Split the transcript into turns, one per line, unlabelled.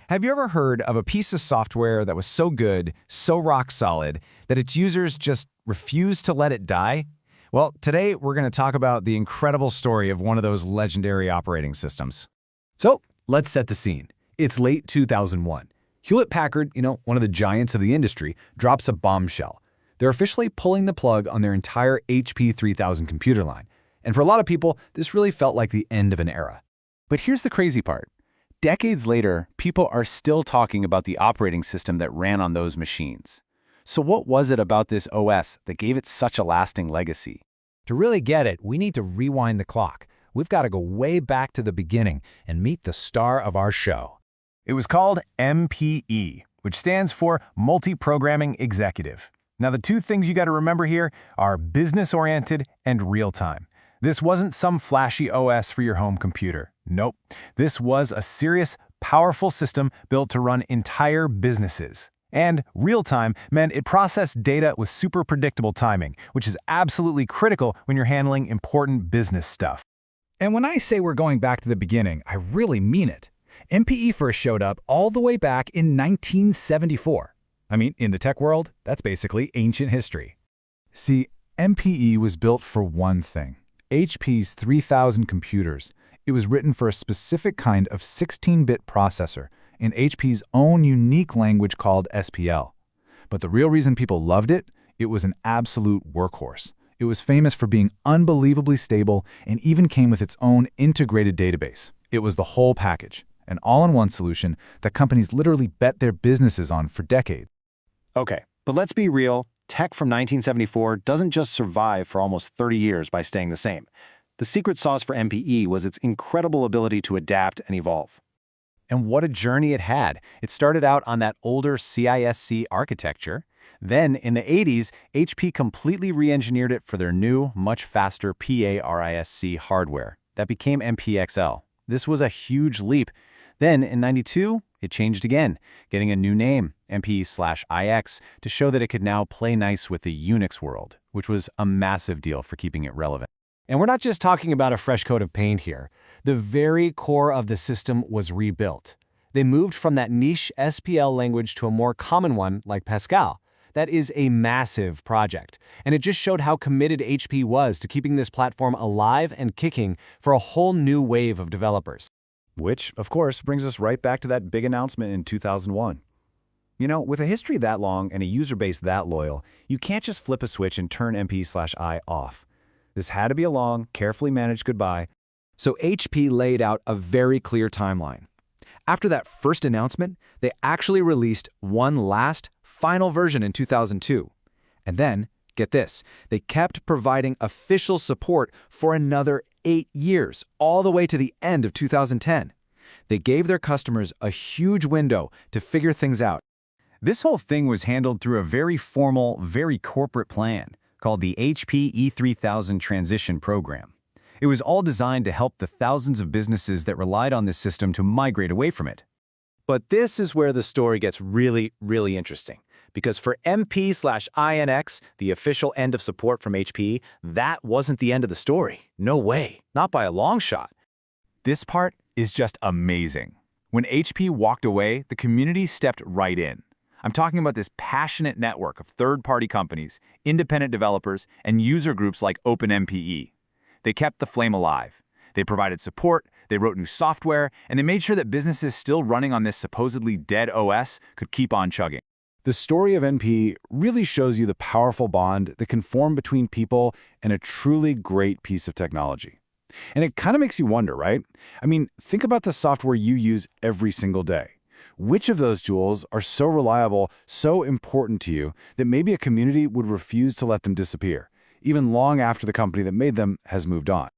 Have you ever heard of a piece of software that was so good, so rock solid, that its users just refused to let it die? Well, today we're going to talk about the incredible story of one of those legendary operating systems.
So, let's set the scene. It's late 2001. Hewlett-Packard, one of the giants of the industry, drops a bombshell. They're officially pulling the plug on their entire HP 3000 computer line. And for a lot of people, this really felt like the end of an era.
But here's the crazy part. Decades later, people are still talking about the operating system that ran on those machines. So what was it about this OS that gave it such a lasting legacy?
To really get it, we need to rewind the clock. We've got to go way back to the beginning and meet the star of our show.
It was called MPE, which stands for Multi-Programming Executive. Now, the two things you got to remember here are business-oriented and real-time. This wasn't some flashy OS for your home computer. Nope. This was a serious, powerful system built to run entire businesses. And real-time meant it processed data with super predictable timing, which is absolutely critical when you're handling important business stuff.
And when I say we're going back to the beginning, I really mean it. MPE first showed up all the way back in 1974. I mean, in the tech world, that's basically ancient history.
See, MPE was built for one thing. HP's 3000 computers. It was written for a specific kind of 16-bit processor in HP's own unique language called SPL. But the real reason people loved it, it was an absolute workhorse. It was famous for being unbelievably stable and even came with its own integrated database. It was the whole package, an all-in-one solution that companies literally bet their businesses on for decades.
Okay, but let's be real. Tech from 1974 doesn't just survive for almost 30 years by staying the same. The secret sauce for MPE was its incredible ability to adapt and evolve.
And what a journey it had. It started out on that older CISC architecture. Then, in the 80s, HP completely re-engineered it for their new, much faster PA-RISC hardware. That became MPXL. This was a huge leap. Then, in 92, it changed again, getting a new name, MPE/iX, to show that it could now play nice with the Unix world, which was a massive deal for keeping it relevant.
And we're not just talking about a fresh coat of paint here. The very core of the system was rebuilt. They moved from that niche SPL language to a more common one like Pascal. That is a massive project, and it just showed how committed HP was to keeping this platform alive and kicking for a whole new wave of developers.
Which, of course, brings us right back to that big announcement in 2001. With a history that long and a user base that loyal, you can't just flip a switch and turn MPE/i off. This had to be a long, carefully managed goodbye.
So HP laid out a very clear timeline. After that first announcement, they actually released one last, final version in 2002. And then, get this, they kept providing official support for another 8 years, all the way to the end of 2010. They gave their customers a huge window to figure things out.
This whole thing was handled through a very formal, very corporate plan called the HP E3000 Transition Program. It was all designed to help the thousands of businesses that relied on this system to migrate away from it.
But this is where the story gets really, really interesting. Because for MP/INX, the official end of support from HP, that wasn't the end of the story. No way. Not by a long shot.
This part is just amazing. When HP walked away, the community stepped right in. I'm talking about this passionate network of third-party companies, independent developers, and user groups like OpenMPE. They kept the flame alive. They provided support, they wrote new software, and they made sure that businesses still running on this supposedly dead OS could keep on chugging.
The story of MPE really shows you the powerful bond that can form between people and a truly great piece of technology. And it kind of makes you wonder, right? I mean, think about the software you use every single day. Which of those tools are so reliable, so important to you, that maybe a community would refuse to let them disappear, even long after the company that made them has moved on?